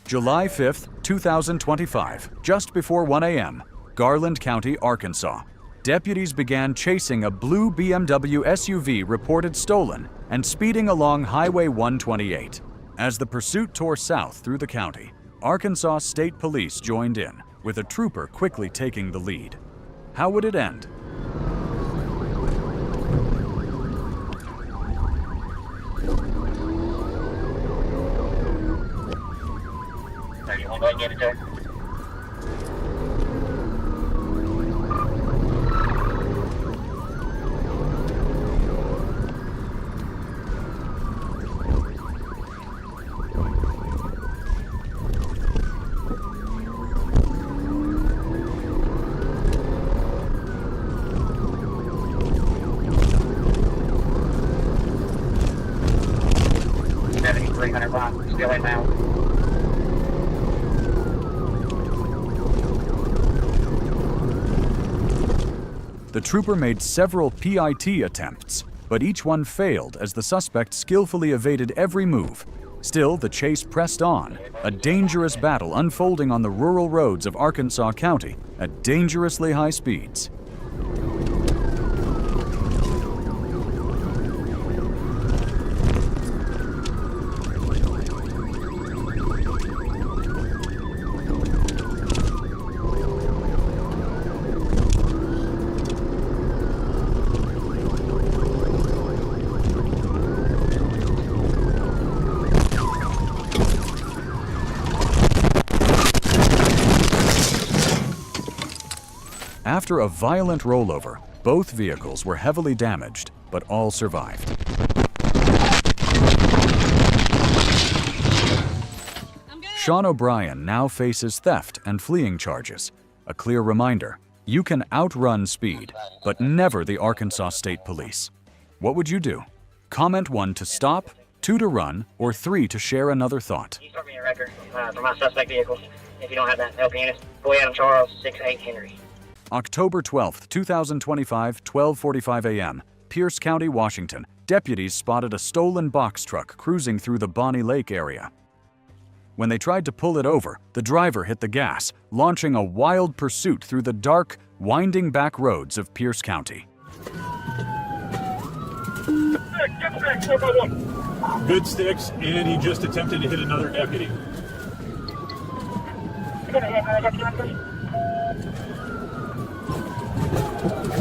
July 5th, 2025, just before 1 a.m., Garland County, Arkansas. Deputies began chasing a blue BMW SUV reported stolen and speeding along Highway 128. As the pursuit tore south through the county, Arkansas State Police joined in, with a trooper quickly taking the lead. How would it end? Get it there. $7,300 still in now. The trooper made several PIT attempts, but each one failed as the suspect skillfully evaded every move. Still, the chase pressed on, a dangerous battle unfolding on the rural roads of Arkansas County at dangerously high speeds. After a violent rollover, both vehicles were heavily damaged, but all survived. Sean O'Brien now faces theft and fleeing charges. A clear reminder, you can outrun speed, but never the Arkansas State Police. What would you do? Comment 1 to stop, 2 to run, or 3 to share another thought. You start me a record for my suspect vehicles. If you don't have that, help unit. Boy Adam Charles, 6'8" Henry. October 12, 2025, 12:45 a.m., Pierce County, Washington. Deputies spotted a stolen box truck cruising through the Bonnie Lake area. When they tried to pull it over, the driver hit the gas, launching a wild pursuit through the dark, winding back roads of Pierce County. Good sticks, and he just attempted to hit another deputy.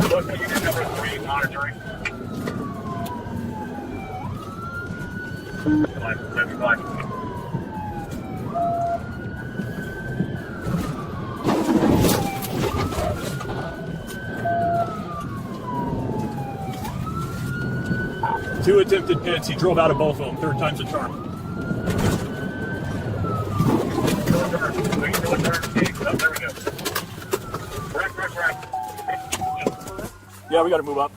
Look, unit number 3 monitoring. 575. Two attempted pits. He drove out of both of them. Third time's a charm. There we go. Correct. Yeah, we got to move up.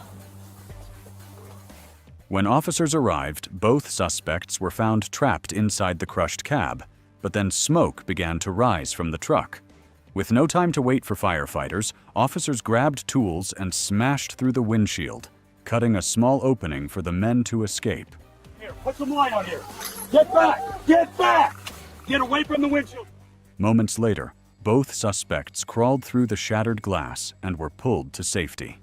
When officers arrived, both suspects were found trapped inside the crushed cab, but then smoke began to rise from the truck. With no time to wait for firefighters, officers grabbed tools and smashed through the windshield, cutting a small opening for the men to escape. Here, put some light on here. Get back! Get back! Get away from the windshield! Moments later, both suspects crawled through the shattered glass and were pulled to safety.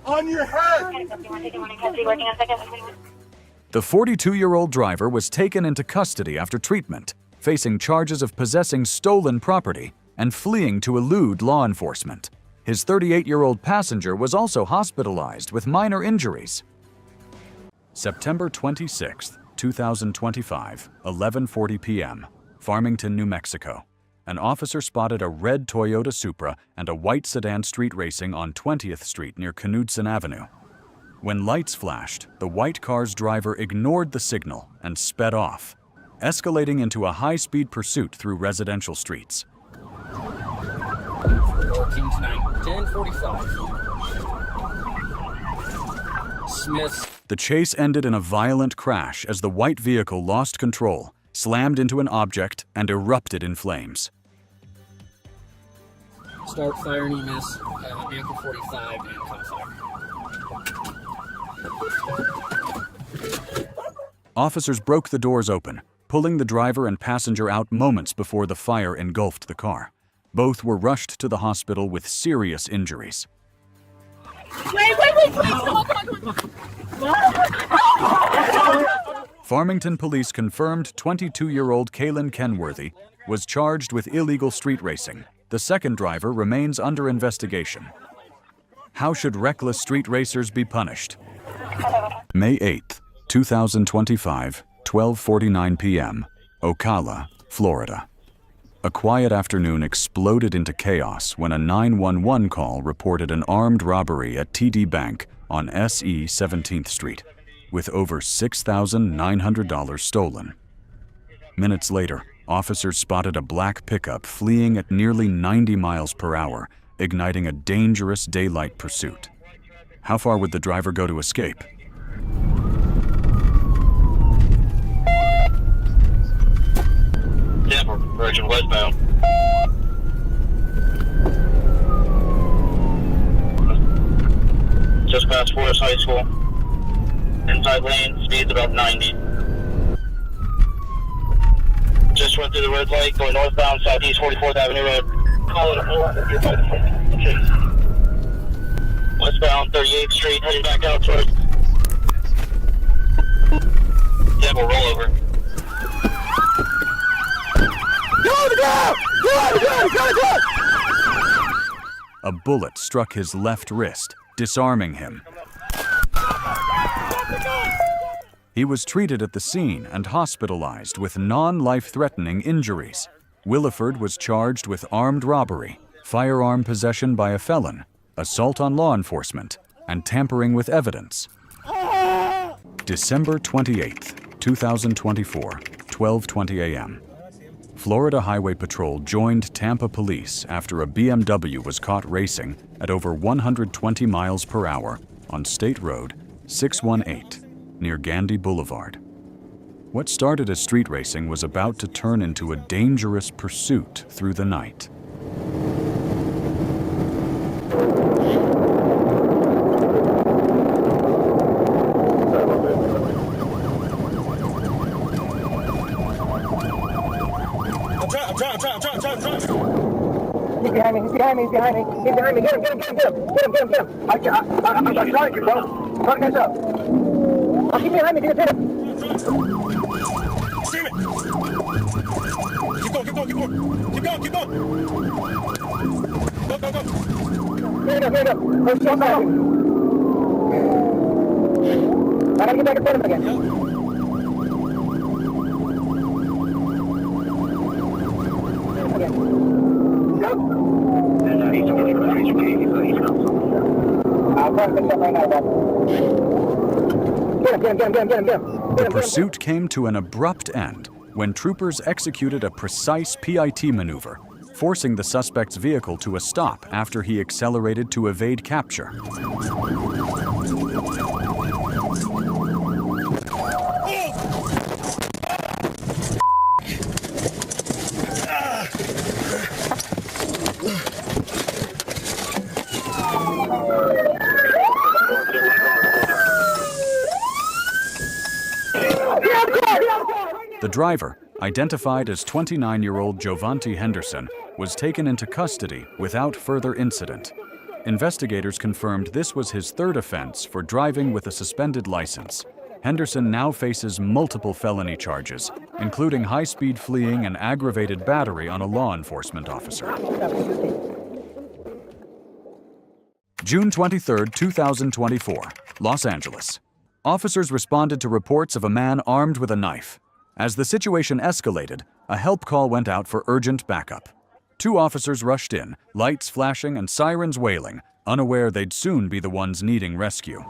On your head! The 42-year-old driver was taken into custody after treatment, facing charges of possessing stolen property and fleeing to elude law enforcement. His 38-year-old passenger was also hospitalized with minor injuries. September 26, 2025, 11:40 p.m., Farmington, New Mexico. An officer spotted a red Toyota Supra and a white sedan street racing on 20th Street near Knudsen Avenue. When lights flashed, the white car's driver ignored the signal and sped off, escalating into a high-speed pursuit through residential streets. 14 tonight, 10:45. Smith's. The chase ended in a violent crash as the white vehicle lost control, slammed into an object, and erupted in flames. Start fire and EMS, vehicle 45 and cop fire. Officers broke the doors open, pulling the driver and passenger out moments before the fire engulfed the car. Both were rushed to the hospital with serious injuries. Wait, Farmington police confirmed 22-year-old Kaylin Kenworthy was charged with illegal street racing. The second driver remains under investigation. How should reckless street racers be punished? May 8, 2025, 12:49 p.m., Ocala, Florida. A quiet afternoon exploded into chaos when a 911 call reported an armed robbery at TD Bank on SE 17th Street, with over $6,900 stolen. Minutes later, officers spotted a black pickup fleeing at nearly 90 miles per hour, igniting a dangerous daylight pursuit. How far would the driver go to escape? Tampa, Virgin westbound. Just past Forest High School. Inside lane, speed's about 90. Just went through the red light, going northbound, southeast 44th Avenue Road. Call it a 4. Westbound 38th Street, heading back out towards. Tampa, rollover. A bullet struck his left wrist, disarming him. He was treated at the scene and hospitalized with non-life-threatening injuries. Williford was charged with armed robbery, firearm possession by a felon, assault on law enforcement, and tampering with evidence. December 28, 2024, 12:20 a.m. Florida Highway Patrol joined Tampa Police after a BMW was caught racing at over 120 miles per hour on State Road 618 near Gandy Boulevard. What started as street racing was about to turn into a dangerous pursuit through the night. He's behind me, he's behind me, he's behind me. He's behind me. Get him. I shot you, bro. Fuck this up. I'll keep behind me, get him. Keep going. Go. Here we go. Let's jump back. I gotta get back in front of him again. The pursuit came to an abrupt end when troopers executed a precise PIT maneuver, forcing the suspect's vehicle to a stop after he accelerated to evade capture. The driver, identified as 29-year-old Jovanti Henderson, was taken into custody without further incident. Investigators confirmed this was his third offense for driving with a suspended license. Henderson now faces multiple felony charges, including high-speed fleeing and aggravated battery on a law enforcement officer. June 23, 2024, Los Angeles. Officers responded to reports of a man armed with a knife. As the situation escalated, a help call went out for urgent backup. 2 officers rushed in, lights flashing and sirens wailing, unaware they'd soon be the ones needing rescue.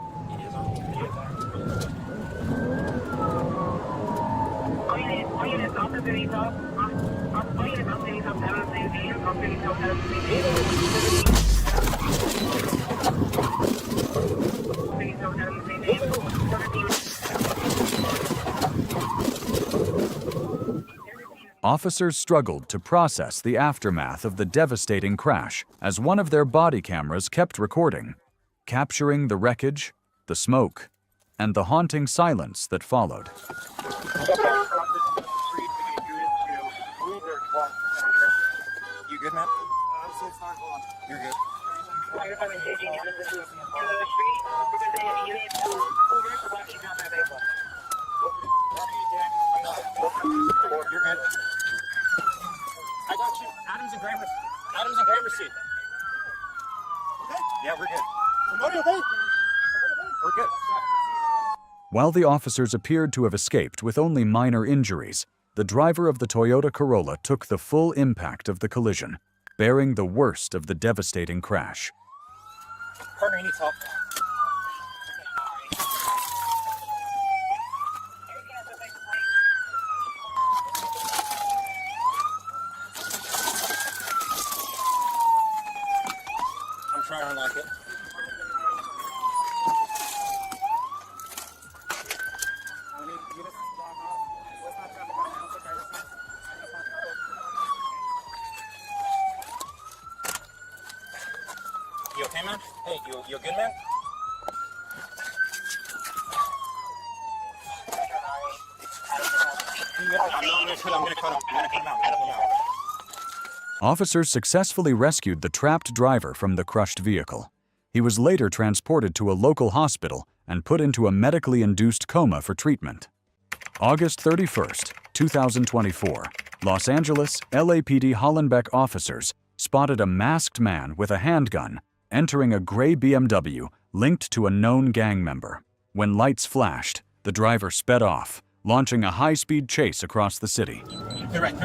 Officers struggled to process the aftermath of the devastating crash as one of their body cameras kept recording, capturing the wreckage, the smoke, and the haunting silence that followed. You good, man? You're good. You're good. I got you. Adams and Gramercy. Okay? Yeah, we're good. Somebody okay? We're good. While the officers appeared to have escaped with only minor injuries, the driver of the Toyota Corolla took the full impact of the collision, bearing the worst of the devastating crash. Partner, you need help. I'm trying to unlock it. You okay, man? Hey, you good, man? I'm gonna cut him out. Officers successfully rescued the trapped driver from the crushed vehicle. He was later transported to a local hospital and put into a medically induced coma for treatment. August 31st, 2024, Los Angeles LAPD Hollenbeck officers spotted a masked man with a handgun entering a gray BMW linked to a known gang member. When lights flashed, the driver sped off, launching a high-speed chase across the city. Correct.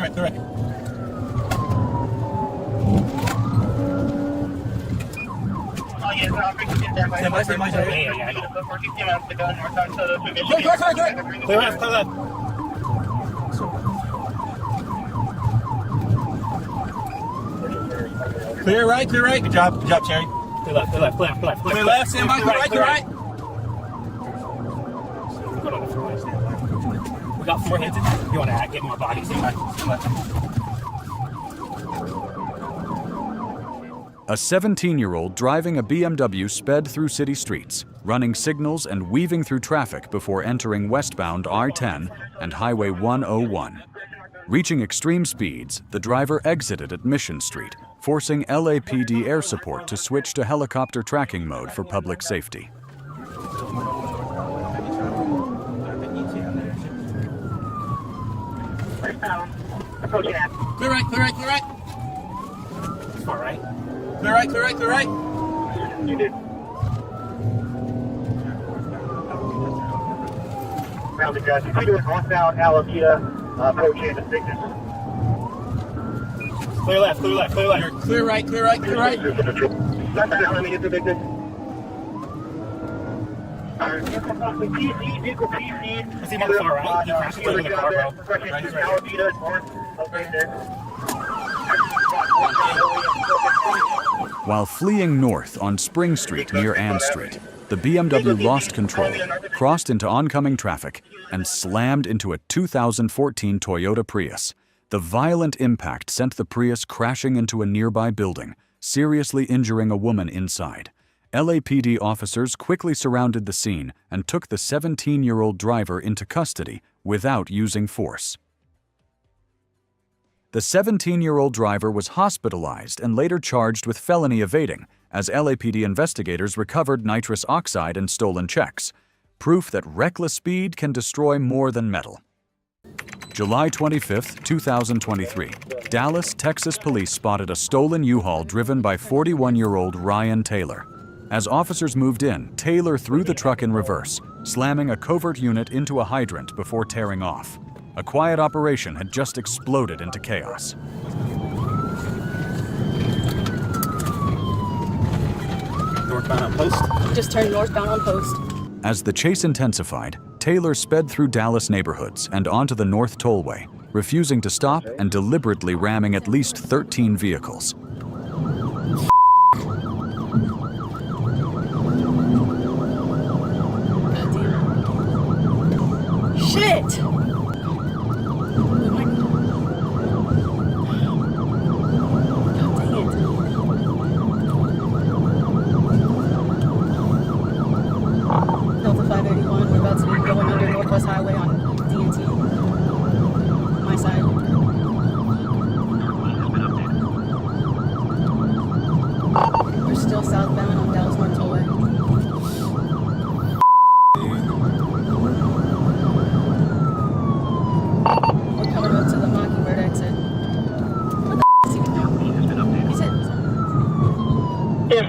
Clear left. Clear right. Good job, Cherry. Clear left. Clear left, stand by, clear right. We got 4 hits in there. You want to get more bodies, stand by. A 17-year-old driving a BMW sped through city streets, running signals and weaving through traffic before entering westbound I-10 and Highway 101. Reaching extreme speeds, the driver exited at Mission Street, forcing LAPD air support to switch to helicopter tracking mode for public safety. Clear right. Far right. Clear right. You did. Round the judge. You doing northbound Alameda, approaching the Cygnus. Clear left. Clear right. That's how we get the Victor. Vehicle PC. Is he on the far right? He crashed into the car, bro. Alameda, north, right there. While fleeing north on Spring Street near Ann Street, the BMW lost control, crossed into oncoming traffic, and slammed into a 2014 Toyota Prius. The violent impact sent the Prius crashing into a nearby building, seriously injuring a woman inside. LAPD officers quickly surrounded the scene and took the 17-year-old driver into custody without using force. The 17-year-old driver was hospitalized and later charged with felony evading, as LAPD investigators recovered nitrous oxide and stolen checks, proof that reckless speed can destroy more than metal. July 25, 2023, Dallas, Texas police spotted a stolen U-Haul driven by 41-year-old Ryan Taylor. As officers moved in, Taylor threw the truck in reverse, slamming a covert unit into a hydrant before tearing off. A quiet operation had just exploded into chaos. Northbound on Post. Just turned northbound on Post. As the chase intensified, Taylor sped through Dallas neighborhoods and onto the North Tollway, refusing to stop and deliberately ramming at least 13 vehicles. Shit!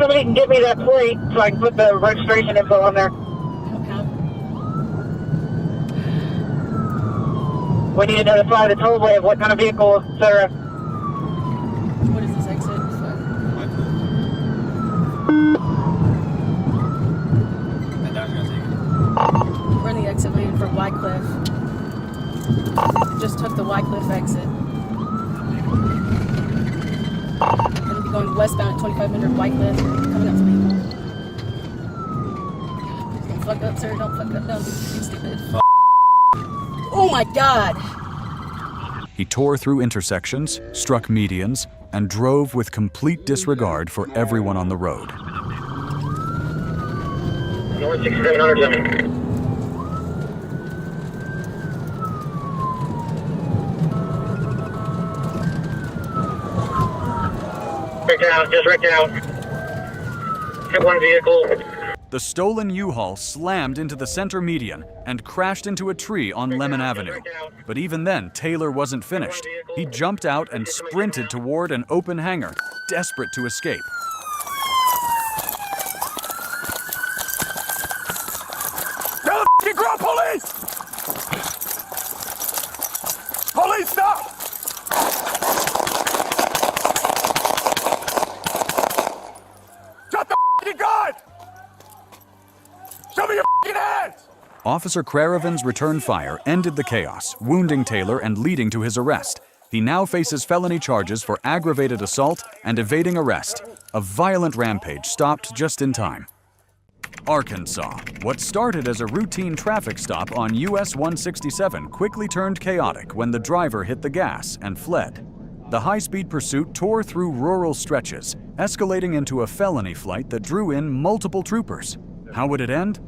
somebody can get me that plate so I can put the registration info on there. We need to notify the tollway of what kind of vehicle, etc. What is this exit? We're in the exit waiting for Wycliffe. Just took the Wycliffe exit. Gonna be going westbound at 2500 Wycliffe. Coming up to me. Don't fuck up, sir. Don't fuck up. Don't be stupid. Oh my God! He tore through intersections, struck medians, and drove with complete disregard for everyone on the road. North 6700. Just wrecked out. Hit one vehicle. The stolen U-Haul slammed into the center median and crashed into a tree on Lemon Avenue. But even then, Taylor wasn't finished. He jumped out and sprinted toward an open hangar, desperate to escape. Tell the f***ing ground police! Police, stop! Shut the f***ing gun! Show me your f***ing hands! Officer Craravan's return fire ended the chaos, wounding Taylor and leading to his arrest. He now faces felony charges for aggravated assault and evading arrest. A violent rampage stopped just in time. Arkansas. What started as a routine traffic stop on US 167 quickly turned chaotic when the driver hit the gas and fled. The high-speed pursuit tore through rural stretches, escalating into a felony flight that drew in multiple troopers. How would it end?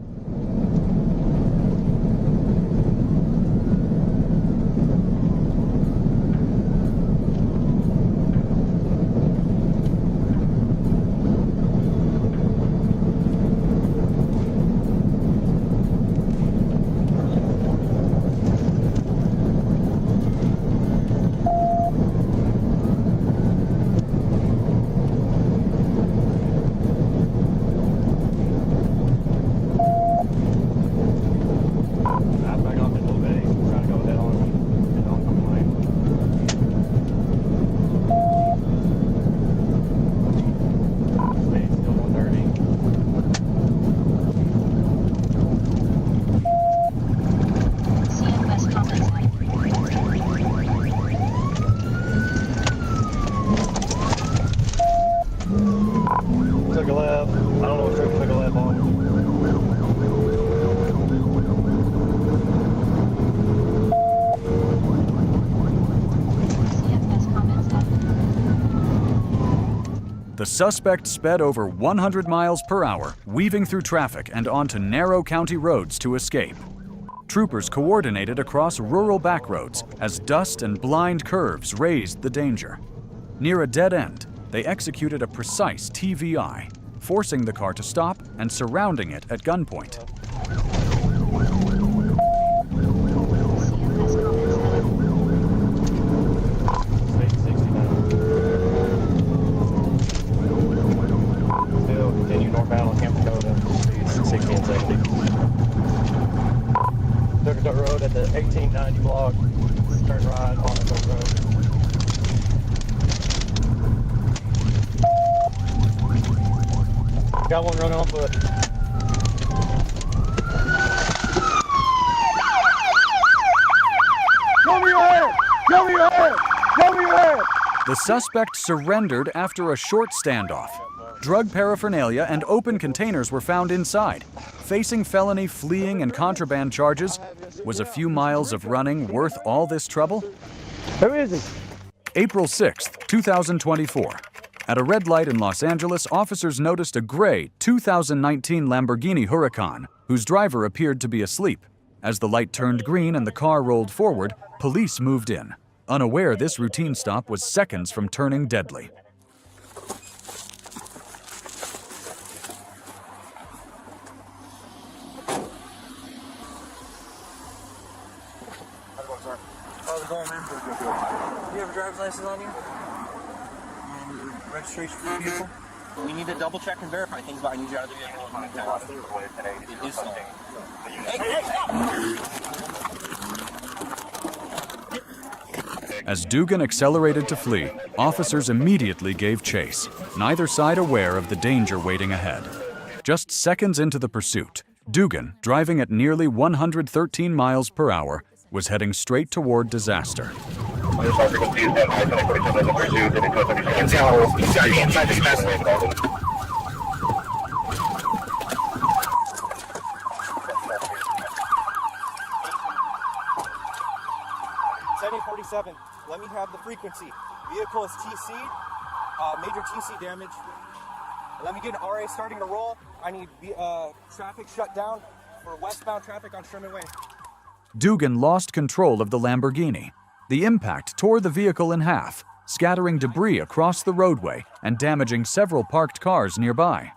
Took a left. I don't know what truck took a left on. The suspect sped over 100 miles per hour, weaving through traffic and onto narrow county roads to escape. Troopers coordinated across rural backroads as dust and blind curves raised the danger. Near a dead end, they executed a precise TVI, forcing the car to stop and surrounding it at gunpoint. Still continue northbound on Camp Dakota, 60 and 70. Took a dirt road at the 1890 block, turned right on a dirt road. Got one running on foot. Show me your hand! Show me your hand! Show me your hand! The suspect surrendered after a short standoff. Drug paraphernalia and open containers were found inside. Facing felony, fleeing, and contraband charges, was a few miles of running worth all this trouble? Who is he? April 6th, 2024. At a red light in Los Angeles, officers noticed a gray 2019 Lamborghini Huracan, whose driver appeared to be asleep. As the light turned green and the car rolled forward, police moved in, unaware this routine stop was seconds from turning deadly. How's it going, man? Do you have a driver's license on you? Registration for the vehicle? We need to double check and verify things, but I need you out of the vehicle. It is stolen. As Dugan accelerated to flee, officers immediately gave chase, neither side aware of the danger waiting ahead. Just seconds into the pursuit, Dugan, driving at nearly 113 miles per hour, was heading straight toward disaster. Let me have the frequency. Vehicle is TC'd, major TC damage. Let me get an RA starting to roll. I need traffic shut down for westbound traffic on Sherman Way. Dugan lost control of the Lamborghini. The impact tore the vehicle in half, scattering debris across the roadway and damaging several parked cars nearby.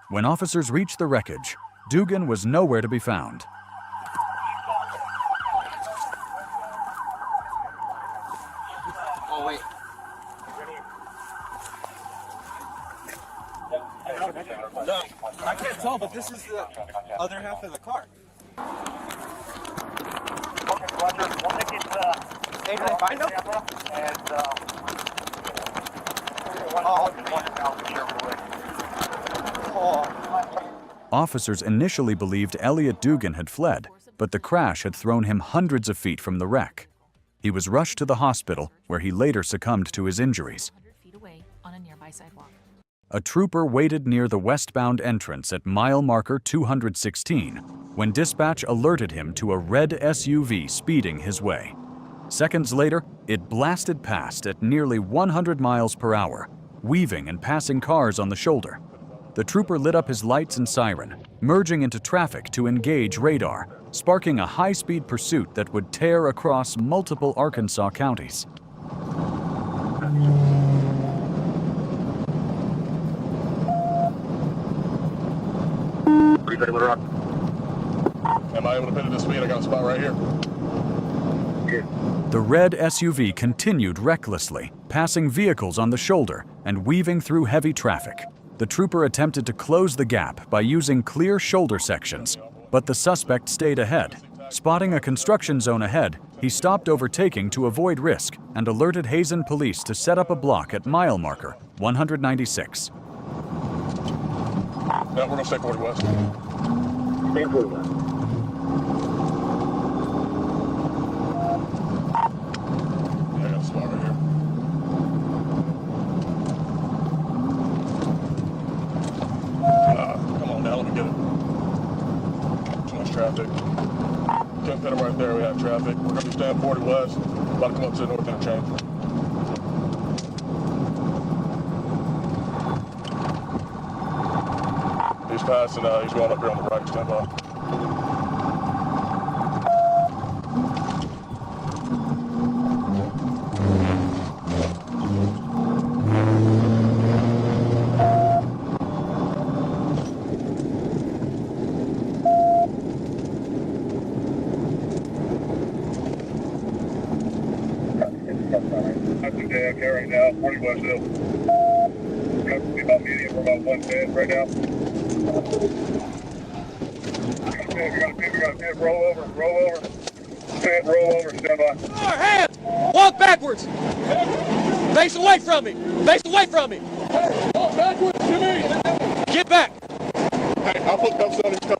When officers reached the wreckage, Dugan was nowhere to be found. Oh, wait. No, I can't tell, but this is the other half of the car. Hey, did I find him? Officers initially believed Elliot Dugan had fled, but the crash had thrown him hundreds of feet from the wreck. He was rushed to the hospital, where he later succumbed to his injuries. A trooper waited near the westbound entrance at mile marker 216 when dispatch alerted him to a red SUV speeding his way. Seconds later, it blasted past at nearly 100 miles per hour, weaving and passing cars on the shoulder. The trooper lit up his lights and siren, merging into traffic to engage radar, sparking a high-speed pursuit that would tear across multiple Arkansas counties. Am I able to pin it to speed? I got a spot right here. The red SUV continued recklessly, passing vehicles on the shoulder and weaving through heavy traffic. The trooper attempted to close the gap by using clear shoulder sections, but the suspect stayed ahead. Spotting a construction zone ahead, he stopped overtaking to avoid risk and alerted Hazen police to set up a block at mile marker 196. Yeah, we're gonna stay 40 west. Stay 40 west. Yeah, I got a spot right here. Come on now, let me get it. Too much traffic. Can't pin him right there, we have traffic. We're gonna be staying 40 west, about to come up to the north interchange. He's passing, he's going up here on the right, stand by. That's okay right now, 40 west hill. Got to be about medium, we're about 110 right now. We got a pit, roll over. Pit, roll over, stand by. Our hands! Walk backwards! Face away from me! Face away from me! Hey, walk backwards to me! Get back! Hey, I'll put cuffs on his cover.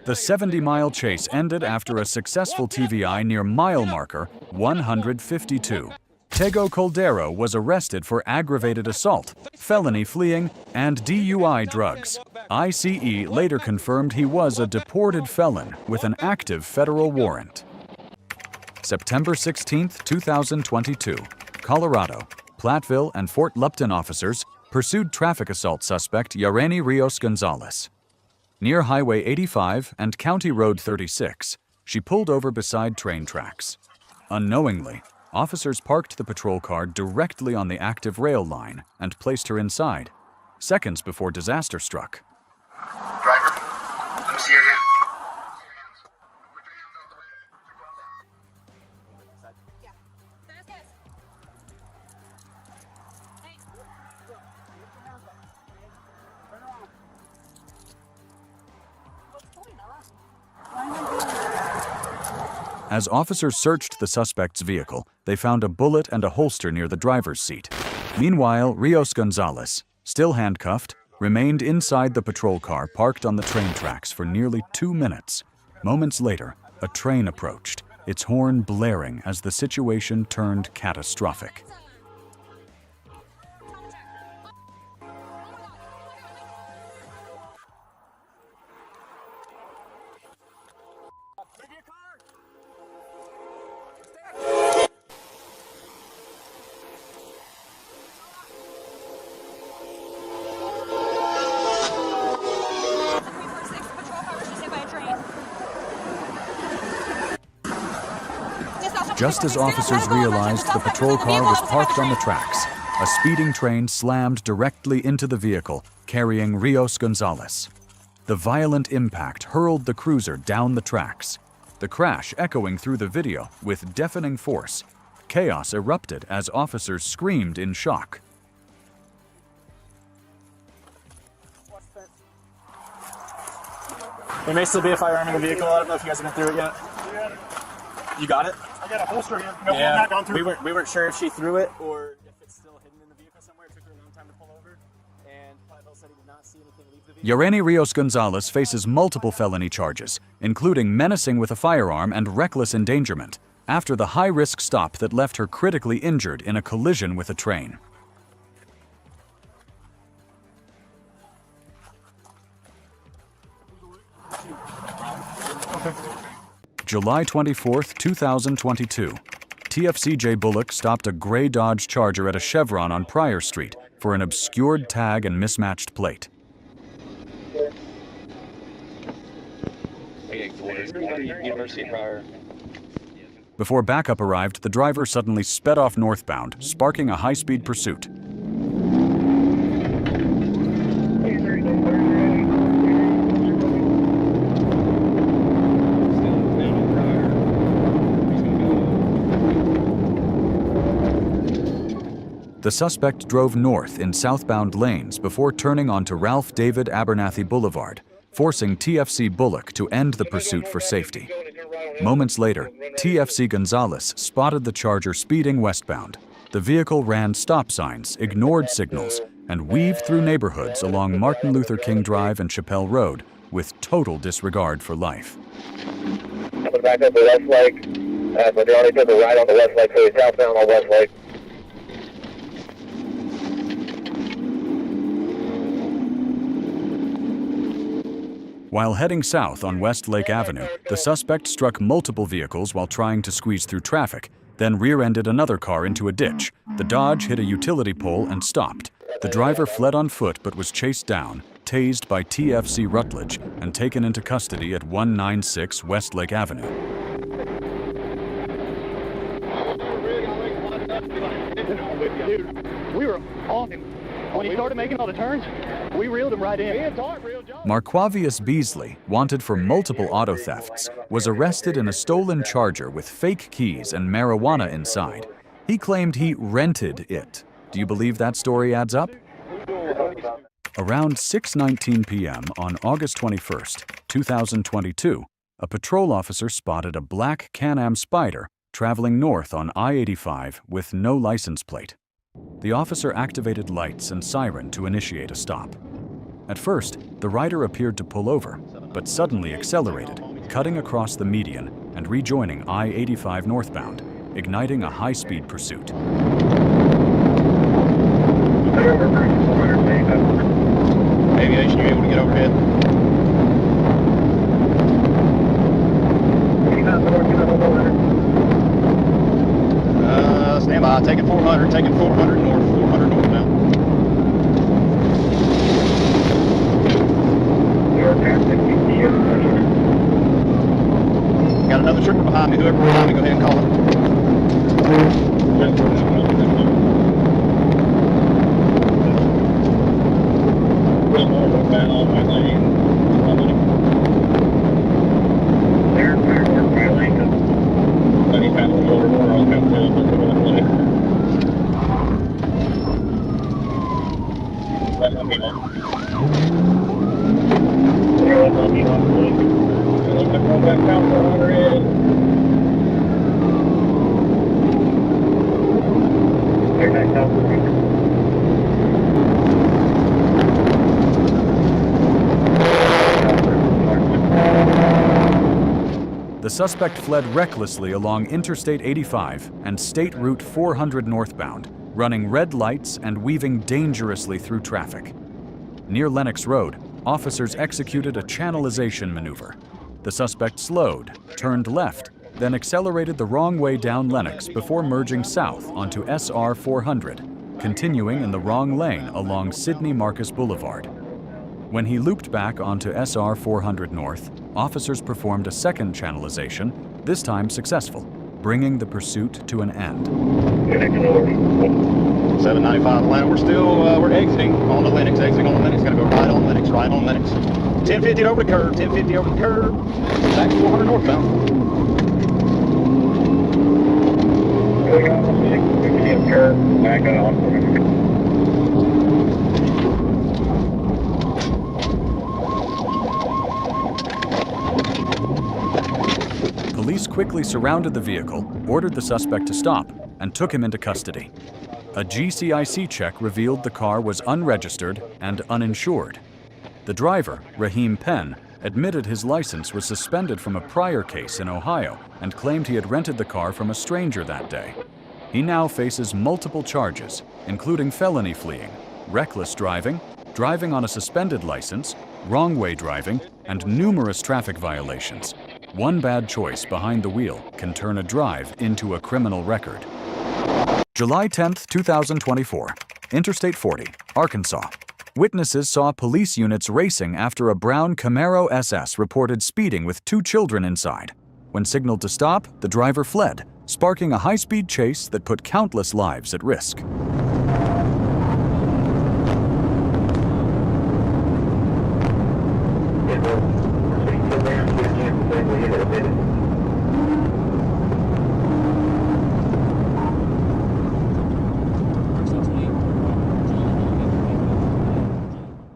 The 70-mile chase ended after a successful TVI near mile marker 152. Tego Caldero was arrested for aggravated assault, felony fleeing, and DUI drugs. ICE later confirmed he was a deported felon with an active federal warrant. September 16, 2022, Colorado, Platteville and Fort Lupton officers pursued traffic assault suspect Yareni Rios Gonzalez. Near Highway 85 and County Road 36, she pulled over beside train tracks. Unknowingly, officers parked the patrol car directly on the active rail line and placed her inside, seconds before disaster struck. Driver, let me see your hand. As officers searched the suspect's vehicle, they found a bullet and a holster near the driver's seat. Meanwhile, Rios Gonzalez, still handcuffed, remained inside the patrol car parked on the train tracks for nearly 2 minutes. Moments later, a train approached, its horn blaring as the situation turned catastrophic. Just as officers realized the patrol car was parked on the tracks, a speeding train slammed directly into the vehicle, carrying Rios Gonzalez. The violent impact hurled the cruiser down the tracks, the crash echoing through the video with deafening force. Chaos erupted as officers screamed in shock. There may still be a firearm in the vehicle. I don't know if you guys have been through it yet. You got it? I got a holster here. No, yeah, I'm not gone through. we weren't sure if she threw it or if it's still hidden in the vehicle somewhere. It took her a long time to pull over. And Platteville said he did not see anything leave the vehicle. Yoreni Rios Gonzalez faces multiple felony charges, including menacing with a firearm and reckless endangerment, after the high-risk stop that left her critically injured in a collision with a train. July 24, 2022. TFCJ Bullock stopped a gray Dodge Charger at a Chevron on Pryor Street for an obscured tag and mismatched plate. Before backup arrived, the driver suddenly sped off northbound, sparking a high-speed pursuit. The suspect drove north in southbound lanes before turning onto Ralph David Abernathy Boulevard, forcing TFC Bullock to end the pursuit for safety. Moments later, TFC Gonzalez spotted the Charger speeding westbound. The vehicle ran stop signs, ignored signals, and weaved through neighborhoods along Martin Luther King Drive and Chappelle Road with total disregard for life. Back up the West Lake, but they already took a right on the West Lake, so he's southbound on West Lake. While heading south on West Lake Avenue, the suspect struck multiple vehicles while trying to squeeze through traffic, then rear-ended another car into a ditch. The Dodge hit a utility pole and stopped. The driver fled on foot but was chased down, tased by TFC Rutledge, and taken into custody at 196 West Lake Avenue. Dude, we were on him. When he started making all the turns, we reeled him right in. Marquavius Beasley, wanted for multiple auto thefts, was arrested in a stolen Charger with fake keys and marijuana inside. He claimed he rented it. Do you believe that story adds up? Around 6:19 p.m. on August 21st, 2022, a patrol officer spotted a black Can-Am Spyder traveling north on I-85 with no license plate. The officer activated lights and siren to initiate a stop. At first, the rider appeared to pull over, but suddenly accelerated, cutting across the median and rejoining I-85 northbound, igniting a high-speed pursuit. Aviation, you able to get overhead? Stand by, taking 400 north, 400 northbound. Got another trooper behind me, whoever behind me, go ahead and call it. The suspect fled recklessly along Interstate 85 and State Route 400 northbound, running red lights and weaving dangerously through traffic. Near Lenox Road, officers executed a channelization maneuver. The suspect slowed, turned left, then accelerated the wrong way down Lenox before merging south onto SR 400, continuing in the wrong lane along Sidney Marcus Boulevard. When he looped back onto SR 400 North, officers performed a second channelization, this time successful, bringing the pursuit to an end. 795 Atlanta, we're exiting on the Lenox, gonna go right on Lenox. 1050 over the curve, back to 400 northbound. Back on. Police quickly surrounded the vehicle, ordered the suspect to stop, and took him into custody. A GCIC check revealed the car was unregistered and uninsured. The driver, Raheem Penn, admitted his license was suspended from a prior case in Ohio and claimed he had rented the car from a stranger that day. He now faces multiple charges, including felony fleeing, reckless driving, driving on a suspended license, wrong-way driving, and numerous traffic violations. One bad choice behind the wheel can turn a drive into a criminal record. July 10, 2024, Interstate 40, Arkansas. Witnesses saw police units racing after a brown Camaro SS reported speeding with 2 children inside. When signaled to stop, the driver fled, sparking a high-speed chase that put countless lives at risk.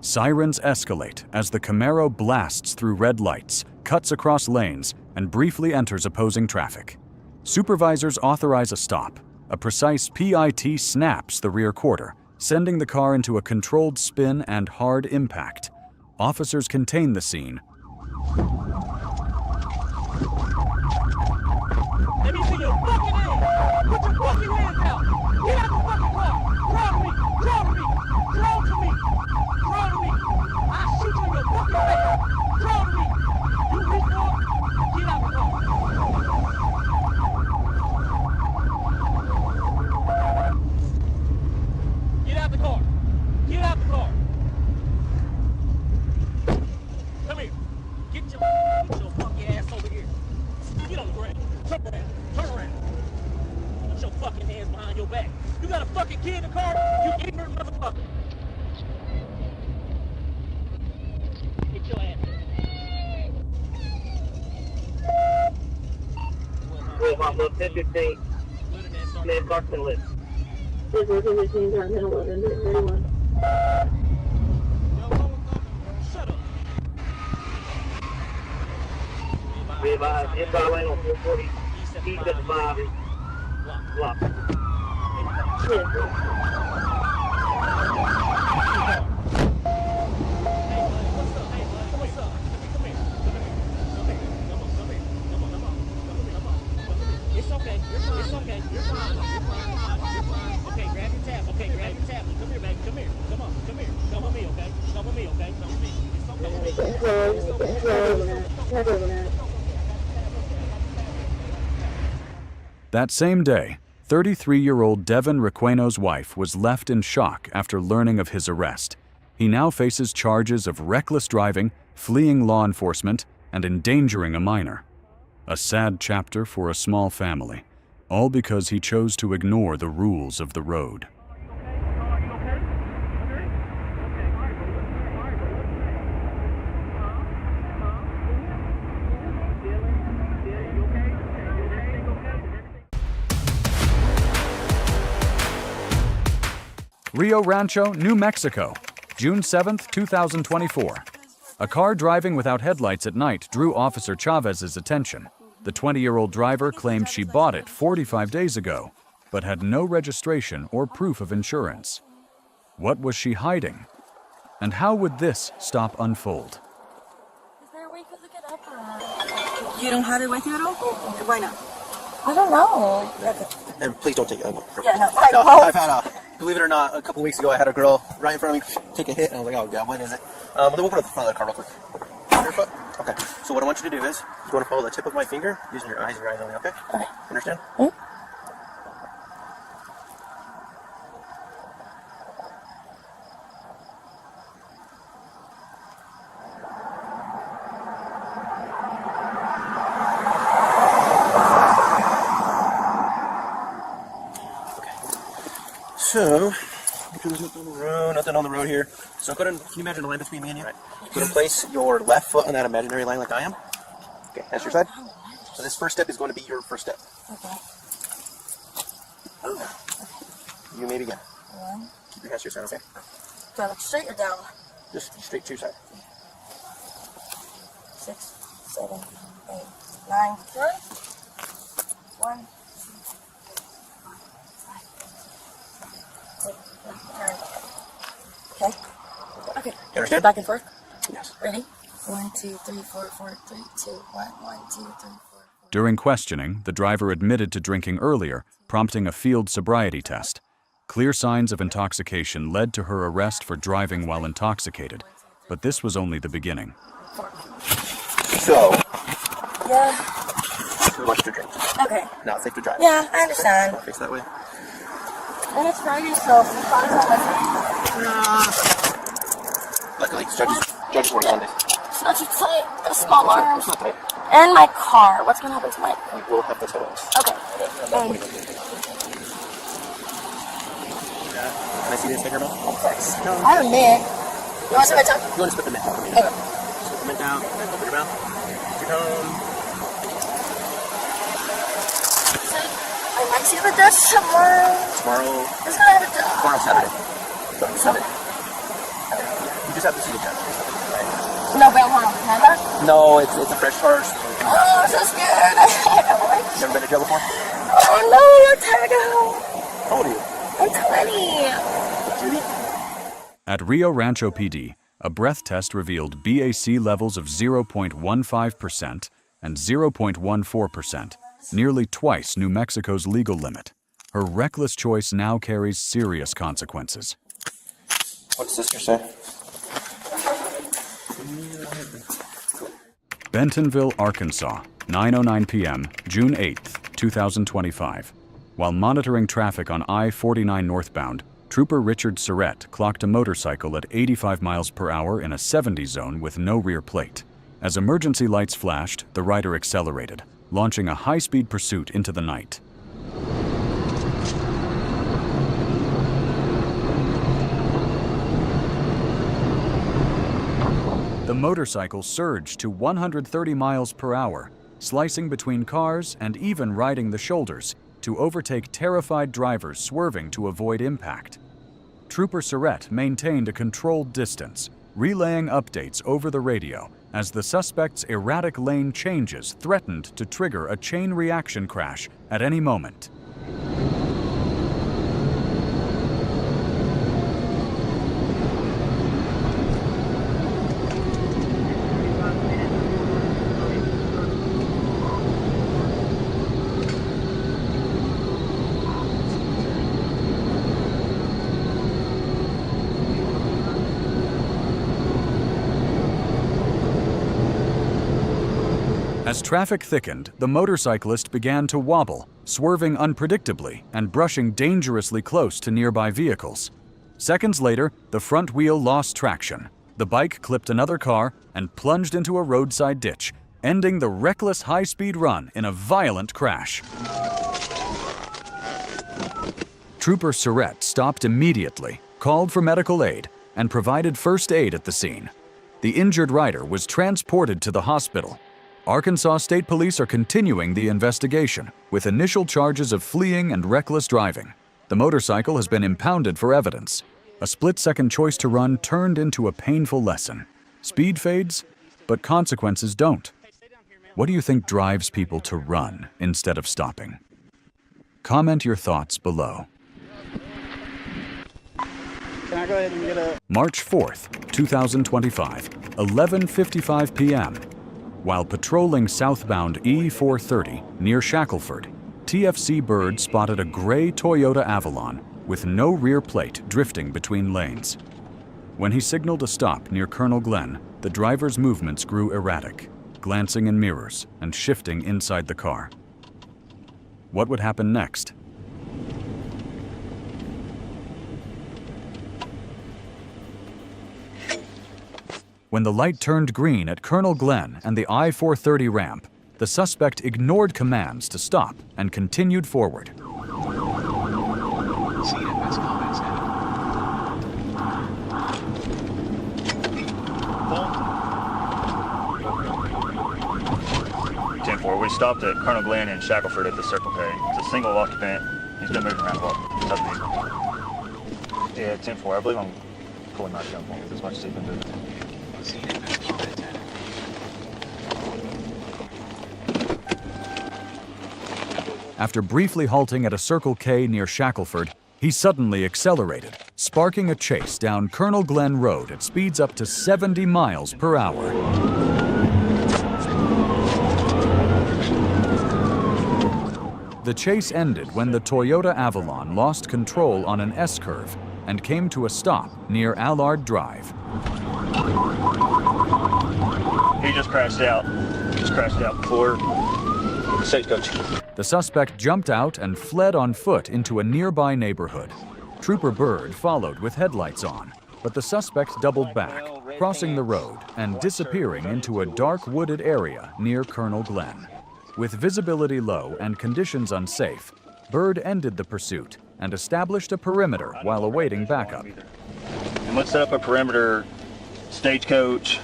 Sirens escalate as the Camaro blasts through red lights, cuts across lanes, and briefly enters opposing traffic. Supervisors authorize a stop. A precise PIT snaps the rear quarter, sending the car into a controlled spin and hard impact. Officers contain the scene. Let me see your fucking hands! Put your fucking hands out! Get out the fucking car! Crawl to me! Crawl to me! Crawl to me! Crawl to me! I'll shoot you in your fucking face! Crawl to me! You weak boy! Get out the car! Get out the car! Get out the car! Come here! Get your funky ass over here! Get on the ground! Turn around! Turn around! Put your fucking hands behind your back! You got a fucking kid in the car? You ignorant motherfucker! Get your ass. Well, my little 10-15. Man, Clarkson list. Shut up. We advise inbound lane on 440. East at 5. Block. It's okay. It's okay. You're fine. Okay, grab your tablet. Okay, grab your tablet. Come here, baby. Come here. Come on. Come here. Come with me, okay? Come with me, okay? Come with me. It's okay. That same day, 33-year-old Devin Requeno's wife was left in shock after learning of his arrest. He now faces charges of reckless driving, fleeing law enforcement, and endangering a minor. A sad chapter for a small family, all because he chose to ignore the rules of the road. Rio Rancho, New Mexico, June 7, 2024. A car driving without headlights at night drew Officer Chavez's attention. The 20-year-old driver claimed she bought it 45 days ago. but had no registration or proof of insurance. What was she hiding? And how would this stop unfold? Is there a way to look it up? You don't have it with you at all? Why not? I don't know. And please don't take it. Yeah, no, I won't. I've had believe it or not, a couple weeks ago I had a girl right in front of me take a hit, and I was like, oh god, what is it? Then we'll put it in front of the car real quick. Your foot? Okay. So what I want you to do is, you want to follow the tip of my finger using your eyes only, okay? Okay. Understand? Mm-hmm. So, there's nothing on the road here. So go ahead and, can you imagine the line between me and you? Right. Go ahead and place your left foot on that imaginary line like I am. Okay, that's your side. So this first step is going to be your first step. Okay. You may begin. One. Keep your hands to your side, okay? Do I look straight or down? Just straight to your side. 6, 7, 8, 9, 10. 1, 2, 3, 4, 5. Okay. Okay. You understand? Back and forth. Yes. Ready? 1, 2, 3, 4, 4, 3, 2, 1, 1, 2, 3, 4. During questioning, the driver admitted to drinking earlier, prompting a field sobriety test. Clear signs of intoxication led to her arrest for driving while intoxicated, but this was only the beginning. So, Yeah. too much to drink. Okay. Now it's safe to drive. Yeah, I understand. Face that way. And it's Friday, so if you find Luckily, judges work Sundays. it's not too tight. It's smaller. It's not tight. And my car. What's gonna happen to my car? We will have to tow it. Okay. Can I see the sticker now? Of course. I have a mint. You want some of my tongue? You want to spit the mint out for me? Okay. Spit the mint out. Open your mouth. Your tongue. I might see the dust tomorrow. Tomorrow. It's gonna have a dust. Tomorrow, Saturday. Sunday. You just have to see the judge. No, but hold on. Can I have that? No, it's a fresh charge. Oh, I'm so scared. I don't like it. Never been to jail before? Oh no, you're time ago. How old are you? I'm 20. Judy? At Rio Rancho PD, a breath test revealed BAC levels of 0.15% and 0.14%, nearly twice New Mexico's legal limit. Her reckless choice now carries serious consequences. What's sister say? Bentonville, Arkansas, 9:09 p.m., June 8, 2025. While monitoring traffic on I-49 northbound, Trooper Richard Surrett clocked a motorcycle at 85 miles per hour in a 70 zone with no rear plate. As emergency lights flashed, the rider accelerated, launching a high-speed pursuit into the night. The motorcycle surged to 130 miles per hour, slicing between cars and even riding the shoulders to overtake terrified drivers swerving to avoid impact. Trooper Surrett maintained a controlled distance, relaying updates over the radio as the suspect's erratic lane changes threatened to trigger a chain reaction crash at any moment. As traffic thickened, the motorcyclist began to wobble, swerving unpredictably and brushing dangerously close to nearby vehicles. Seconds later, the front wheel lost traction. The bike clipped another car and plunged into a roadside ditch, ending the reckless high-speed run in a violent crash. Trooper Surrett stopped immediately, called for medical aid, and provided first aid at the scene. The injured rider was transported to the hospital. Arkansas State Police are continuing the investigation, with initial charges of fleeing and reckless driving. The motorcycle has been impounded for evidence. A split-second choice to run turned into a painful lesson. Speed fades, but consequences don't. What do you think drives people to run instead of stopping? Comment your thoughts below. Can I go ahead and get a... March 4th, 2025, 11:55 p.m. While patrolling southbound E430 near Shackelford, TFC Bird spotted a gray Toyota Avalon with no rear plate drifting between lanes. When he signaled a stop near Colonel Glen, the driver's movements grew erratic, glancing in mirrors and shifting inside the car. What would happen next? When the light turned green at Colonel Glen and the I-430 ramp, the suspect ignored commands to stop and continued forward. 10-4, we stopped at Colonel Glen in Shackelford at the Circle K. It's a single occupant. He's been moving around a lot. Yeah, 10-4. I believe I'm pulling my gun as much as he's been moving. After briefly halting at a Circle K near Shackelford, he suddenly accelerated, sparking a chase down Colonel Glen Road at speeds up to 70 miles per hour. The chase ended when the Toyota Avalon lost control on an S-curve and came to a stop near Allard Drive. He just crashed out. Before the stagecoach. The suspect jumped out and fled on foot into a nearby neighborhood. Trooper Bird followed with headlights on, but the suspect doubled back, crossing the road and disappearing into a dark wooded area near Colonel Glen. With visibility low and conditions unsafe, Bird ended the pursuit and established a perimeter while awaiting backup. And let's set up a perimeter, stagecoach.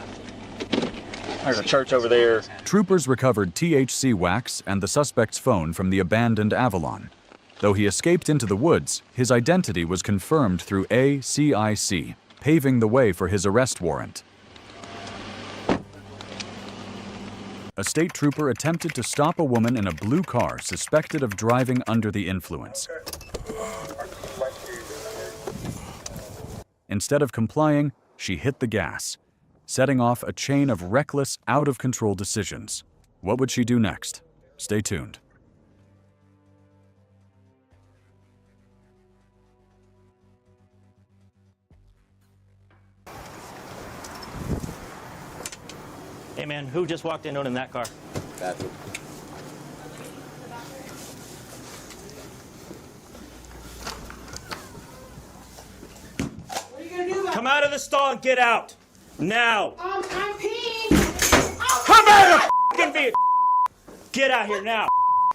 There's a church over there. Troopers recovered THC wax and the suspect's phone from the abandoned Avalon. Though he escaped into the woods, his identity was confirmed through ACIC, paving the way for his arrest warrant. A state trooper attempted to stop a woman in a blue car suspected of driving under the influence. Instead of complying, she hit the gas, setting off a chain of reckless, out-of-control decisions. What would she do next? Stay tuned. Hey man, who just walked in in that car? That's it. What are you gonna do about it? Come out of the stall and get out! Now! I'm peeing! Come out of the f***ing vehicle! Get out here now!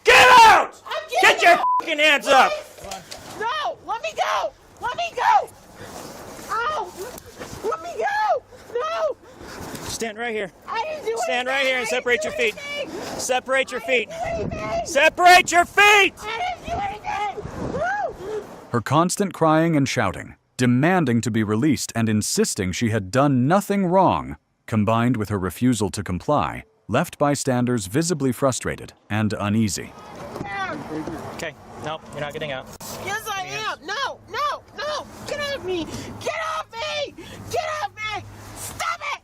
Get out! Get your f***ing hands up! No! Let me go! Let me go! Ow! Let me go! No! Stand right here. I didn't do Stand right here and separate your feet. Separate your feet. anything! Separate your feet! I didn't do anything! No! Her constant crying and shouting, demanding to be released and insisting she had done nothing wrong, combined with her refusal to comply, left bystanders visibly frustrated and uneasy. Okay, nope, you're not getting out. Yes, I am! No! No! No! Get off me! Get off me! Get off me! Stop it!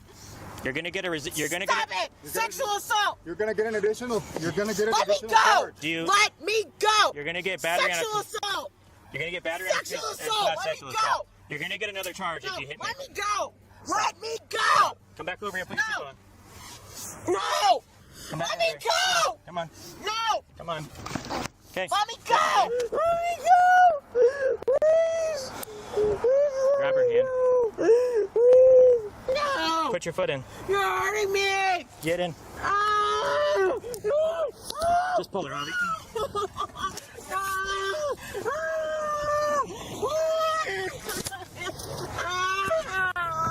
You're gonna get a Stop it! Sexual assault! You're gonna get an additional. You're gonna get an Let me additional go! charge. Let me go! You're gonna get battery Sexual on a, assault! You're gonna get battery Sexual on a, assault! not Let sexual me assault. go! You're gonna get another charge No, if you hit me. let me go! Let me go! Come back over here and put your feet on. No! Come back Let me over here. go! Come on. No! Come on. Okay. Let me go! Let me go! Please! Grab her hand. Please! No! Put your foot in. You're hurting me! Get in. Ah! Just pull her, Harvey.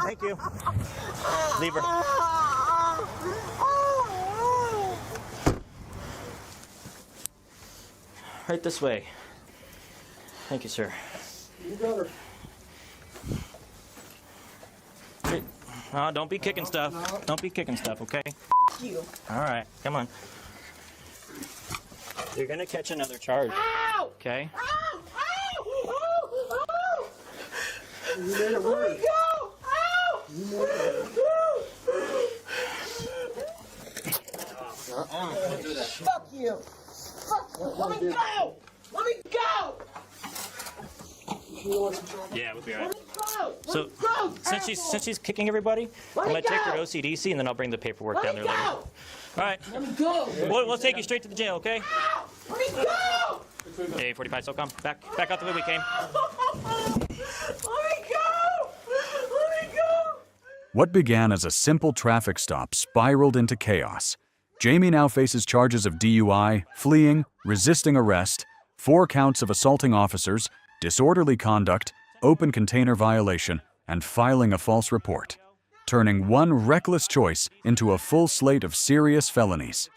Thank you. Leave her. Right this way. Thank you, sir. You got her. Oh, don't be kicking stuff. Don't be kicking stuff, okay? You. All right, come on. You're gonna catch another charge. Ow! Okay. Ow! Ow! Ow! Ow! You made it worse. Let me go! Ow! You made it worse. Fuck you! Fuck. Let me go! Let me go! Yeah, we'll be all Let right. me go! So, since she's kicking everybody, I'm gonna take her to OCDC and then I'll bring the paperwork down there later. All right. Let me go! We'll take you straight to the jail, okay? Ow! Let me go! Hey, 45 SOCOM, back out the way we came. Let me go! Let me go! What began as a simple traffic stop spiraled into chaos. Jamie now faces charges of DUI, fleeing, resisting arrest, 4 counts of assaulting officers, disorderly conduct, open container violation, and filing a false report, turning one reckless choice into a full slate of serious felonies.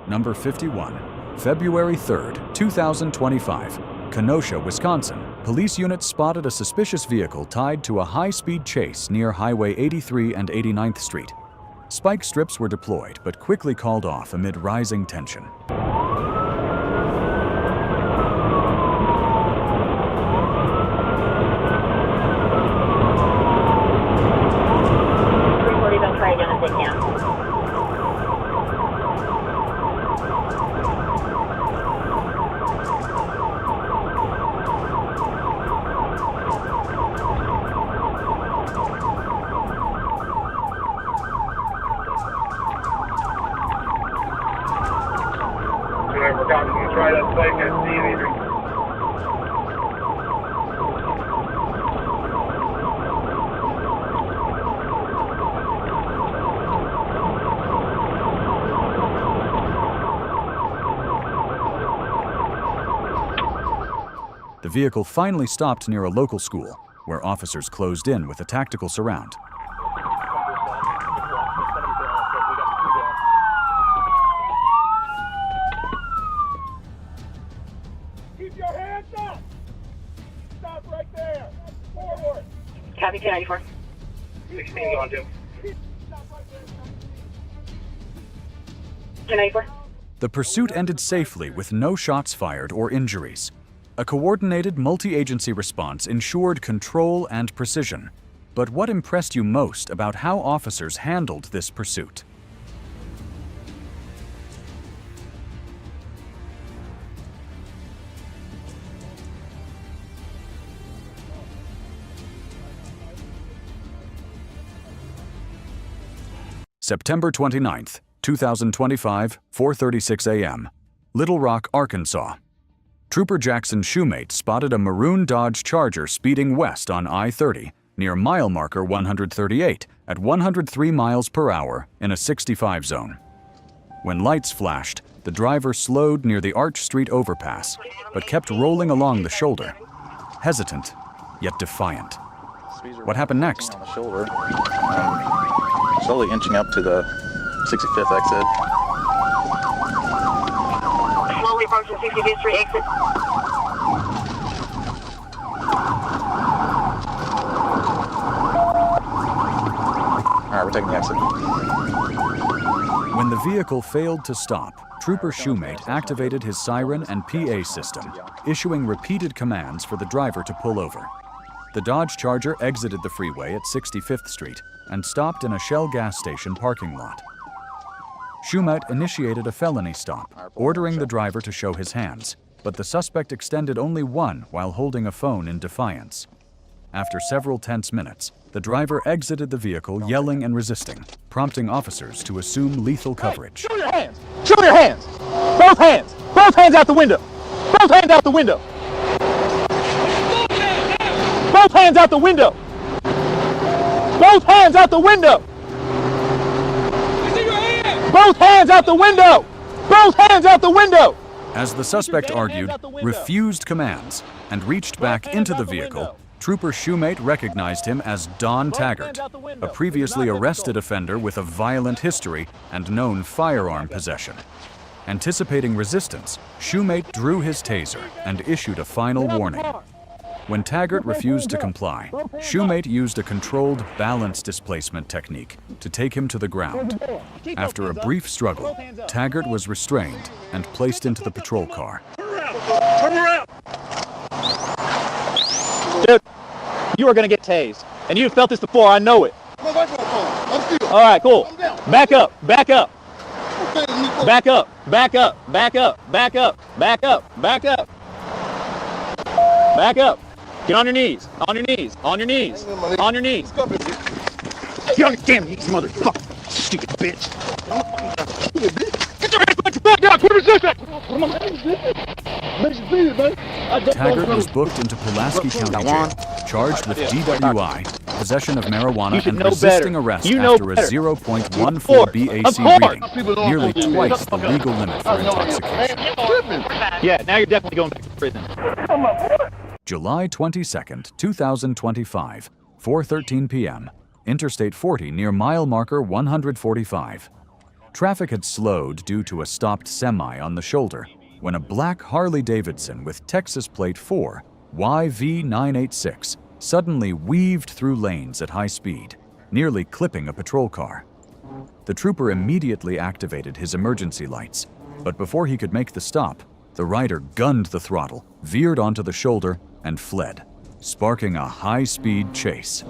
Number 51, February 3rd, 2025, Kenosha, Wisconsin. Police units spotted a suspicious vehicle tied to a high-speed chase near Highway 83 and 89th Street. Spike strips were deployed, but quickly called off amid rising tension. Try that spike at C83. The vehicle finally stopped near a local school, where officers closed in with a tactical surround. Keep your hands up! Stop right there! Forward! Copy 294. 16 on 2. 294. The pursuit ended safely with no shots fired or injuries. A coordinated multi-agency response ensured control and precision. But what impressed you most about how officers handled this pursuit? September 29th, 2025, 4:36 a.m. Little Rock, Arkansas. Trooper Jackson Shoemate spotted a maroon Dodge Charger speeding west on I-30 near mile marker 138 at 103 miles per hour in a 65 zone. When lights flashed, the driver slowed near the Arch Street overpass, but kept rolling along the shoulder, hesitant yet defiant. What happened next? On the shoulder, slowly inching up to the 65th exit. Slowly approaching 65th Street exit. All right, we're taking the exit. When the vehicle failed to stop, Trooper Shoemate activated his siren and PA system, issuing repeated commands for the driver to pull over. The Dodge Charger exited the freeway at 65th Street and stopped in a Shell gas station parking lot. Shoemate initiated a felony stop, ordering the driver to show his hands, but the suspect extended only one while holding a phone in defiance. After several tense minutes, the driver exited the vehicle yelling and resisting, prompting officers to assume lethal coverage. Show your hands! Show your hands! Both hands! Both hands out the window! Both hands out the window! Both hands out the window! Both hands out the window! Both hands out the window! Both hands out the window! As the suspect argued, refused commands, and reached back into the vehicle, Trooper Shoemate recognized him as Don Taggart, a previously arrested offender with a violent history and known firearm possession. Anticipating resistance, Shoemate drew his taser and issued a final warning. When Taggart refused to comply, Shoemate used a controlled balance displacement technique to take him to the ground. After a brief struggle, Taggart was restrained and placed into the patrol car. Turn around. Dude, you are going to get tased. And you've felt this before, I know it. All right, cool. Back up, back up. Back up, back up, back up, back up, back up, back up. Back up. Get on your knees, on your knees, on your knees, on your knees. Get on your damn knees, motherfucker. Stupid bitch. Get your hands behind your back now. Quit resisting. Taggart was booked into Pulaski County Jail, charged with DWI, possession of marijuana, and resisting arrest after a 0.14 BAC reading, nearly twice the legal limit for intoxication. Yeah, now you're definitely going back to prison. July 22nd, 2025, 4:13 p.m., Interstate 40 near mile marker 145. Traffic had slowed due to a stopped semi on the shoulder when a black Harley-Davidson with Texas plate 4 YV986 suddenly weaved through lanes at high speed, nearly clipping a patrol car. The trooper immediately activated his emergency lights, but before he could make the stop, the rider gunned the throttle, veered onto the shoulder, and fled, sparking a high-speed chase.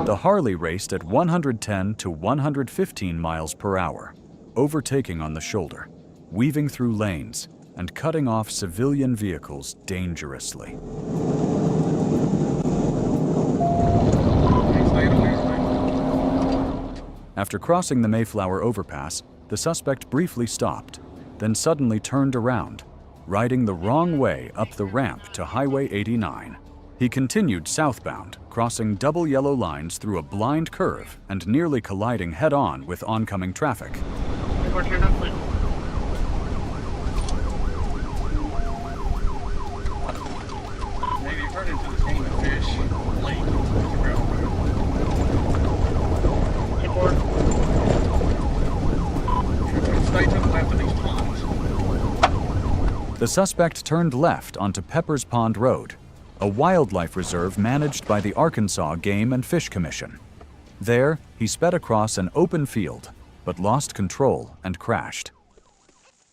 The Harley raced at 110 to 115 miles per hour, overtaking on the shoulder, weaving through lanes, and cutting off civilian vehicles dangerously. After crossing the Mayflower overpass, the suspect briefly stopped, then suddenly turned around, riding the wrong way up the ramp to Highway 89. He continued southbound, crossing double yellow lines through a blind curve and nearly colliding head-on with oncoming traffic. Maybe turn into the team of fish lake. Stay to the left of these ponds. The suspect turned left onto Peppers Pond Road, a wildlife reserve managed by the Arkansas Game and Fish Commission. There, he sped across an open field, but lost control and crashed.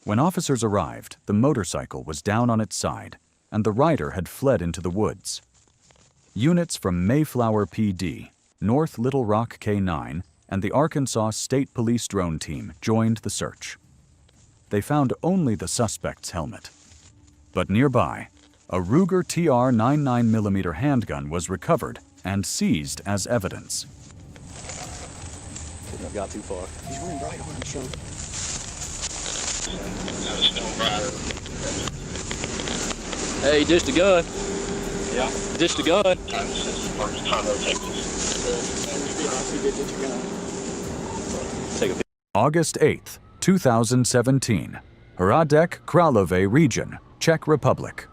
When officers arrived, the motorcycle was down on its side, and the rider had fled into the woods. Units from Mayflower PD, North Little Rock K-9, and the Arkansas State Police drone team joined the search. They found only the suspect's helmet. But nearby, a Ruger TR 99mm handgun was recovered and seized as evidence. Couldn't have got too far. He's wearing bright orange, Sean. Hey, you dished a gun. Yeah. Dished a gun. Take a picture. August 8th, 2017, Hradec Králové region, Czech Republic.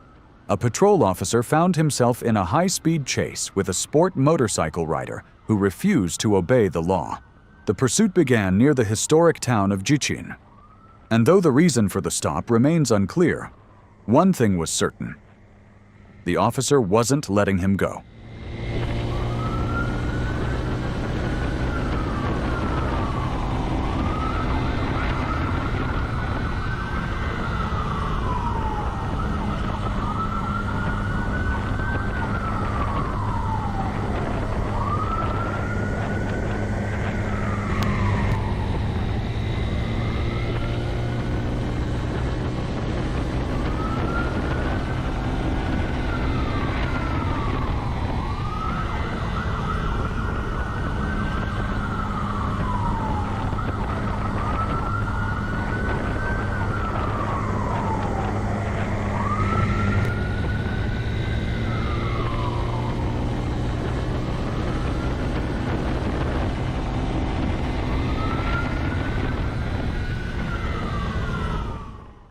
A patrol officer found himself in a high-speed chase with a sport motorcycle rider who refused to obey the law. The pursuit began near the historic town of Jičín. And though the reason for the stop remains unclear, one thing was certain. The officer wasn't letting him go.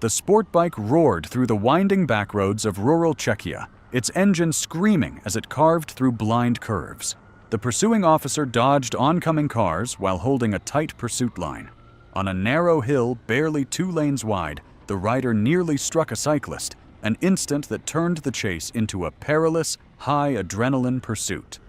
The sport bike roared through the winding back roads of rural Czechia, its engine screaming as it carved through blind curves. The pursuing officer dodged oncoming cars while holding a tight pursuit line. On a narrow hill barely 2 lanes wide, the rider nearly struck a cyclist, an instant that turned the chase into a perilous, high-adrenaline pursuit.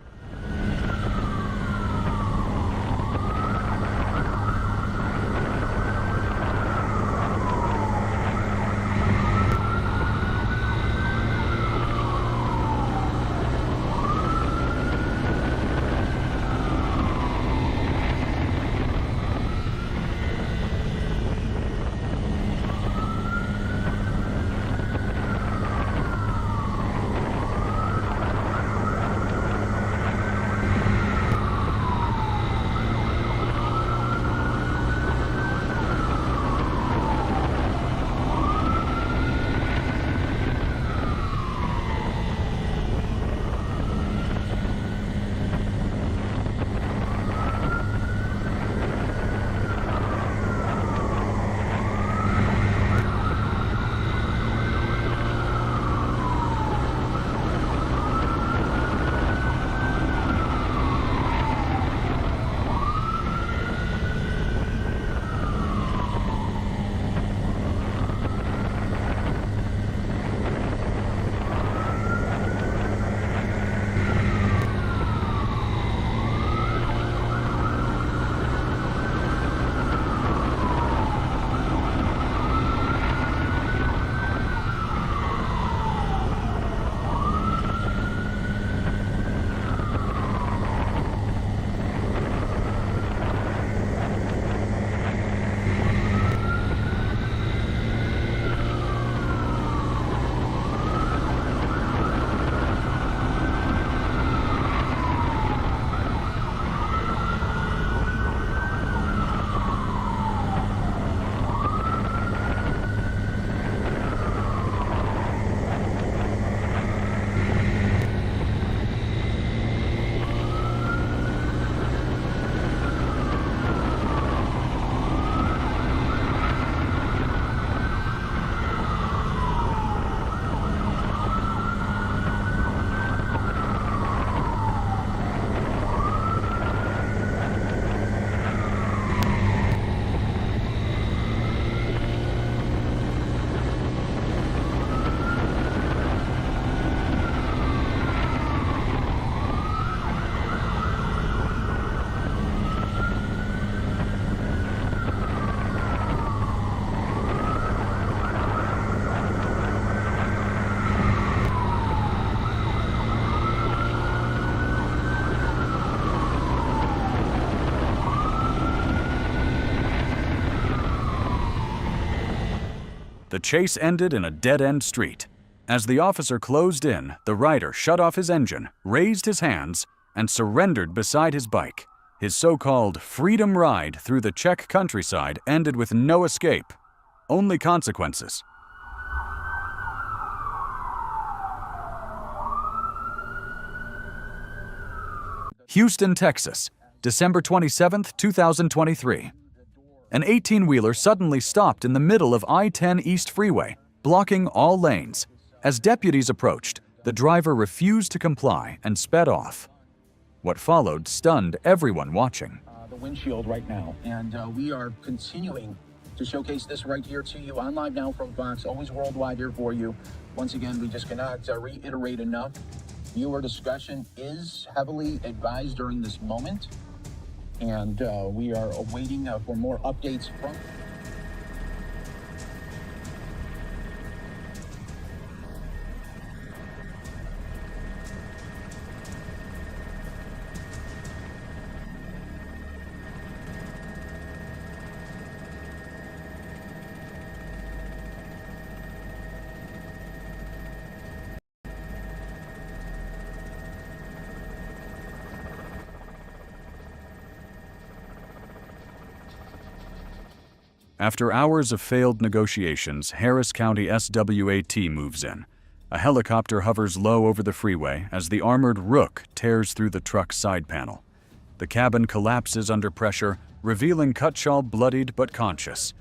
The chase ended in a dead-end street. As the officer closed in, the rider shut off his engine, raised his hands, and surrendered beside his bike. His so-called freedom ride through the Czech countryside ended with no escape, only consequences. Houston, Texas, December 27, 2023. An 18-wheeler suddenly stopped in the middle of I-10 East Freeway, blocking all lanes. As deputies approached, the driver refused to comply and sped off. What followed stunned everyone watching. The windshield right now, and we are continuing to showcase this right here to you on Live Now from Fox, always worldwide here for you. Once again, we just cannot reiterate enough. Viewer discretion is heavily advised during this moment, and we are awaiting for more updates from... After hours of failed negotiations, Harris County SWAT moves in. A helicopter hovers low over the freeway as the armored Rook tears through the truck's side panel. The cabin collapses under pressure, revealing Cutshall bloodied but conscious.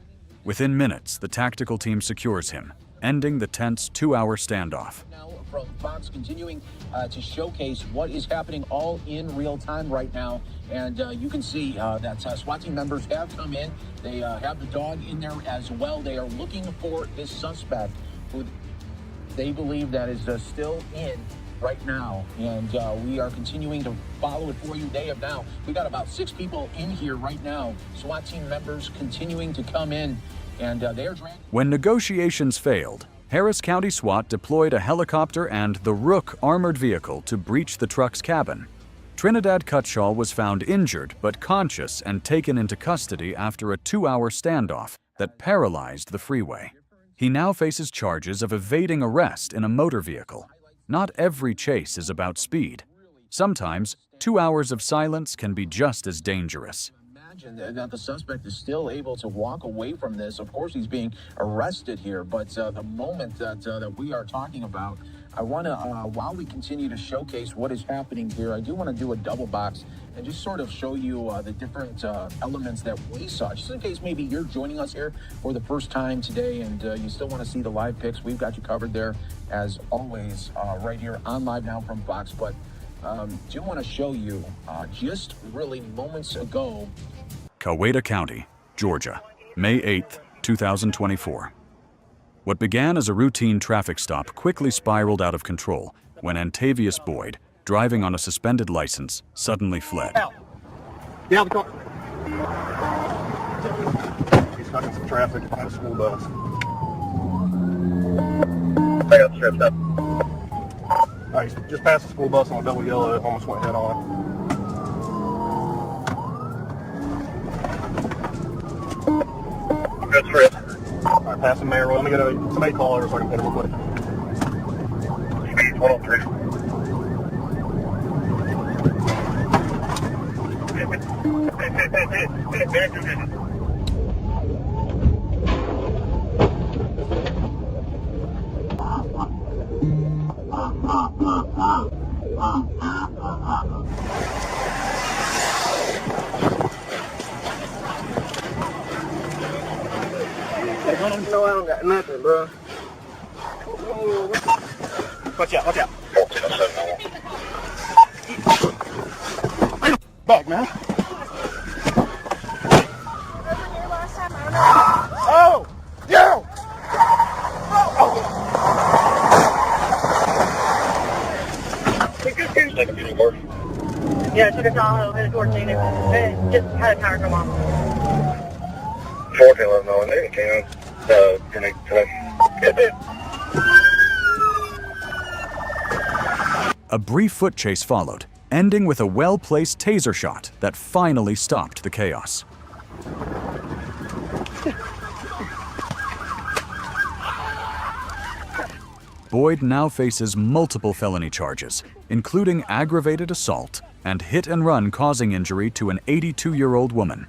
Within minutes, the tactical team secures him. ending the tense 2-hour standoff. Now from Fox, continuing to showcase what is happening all in real time right now. And you can see that SWAT team members have come in. They have the dog in there as well. They are looking for this suspect who they believe that is still in right now. And we are continuing to follow it for you. We got about 6 people in here right now. SWAT team members continuing to come in. And they are dragging. When negotiations failed, Harris County SWAT deployed a helicopter and the Rook armored vehicle to breach the truck's cabin. Trinidad Cutshall was found injured but conscious and taken into custody after a 2-hour standoff that paralyzed the freeway. He now faces charges of evading arrest in a motor vehicle. Not every chase is about speed. Sometimes, 2 hours of silence can be just as dangerous. Imagine that the suspect is still able to walk away from this. Of course, he's being arrested here, but the moment that we are talking about, I want to, while we continue to showcase what is happening here, I do want to do a double box and just sort of show you the different elements that we saw, just in case maybe you're joining us here for the first time today and you still want to see the live pics. We've got you covered there, as always, right here on Live Now from Fox. But do want to show you just really moments ago. Coweta County, Georgia, May 8, 2024. What began as a routine traffic stop quickly spiraled out of control when Antavius Boyd, driving on a suspended license, suddenly fled. Get out of the car. He's stuck in some traffic behind a school bus. I got stripped up. He's just passed the school bus on a double yellow, almost went head on. Good strip. All right, passing Mayor. Let me get somebody call over so I can hit him real quick. Speed 103. No, I don't got nothing, bro. Watch out, watch out. Back, man. Oh! Yeah! Yeah, I took a Tahoe, hit a 14, and just had a tire come off. 14, let them know, and they can connect today. A brief foot chase followed, ending with a well-placed taser shot that finally stopped the chaos. Boyd now faces multiple felony charges, including aggravated assault and hit and run causing injury to an 82-year-old woman.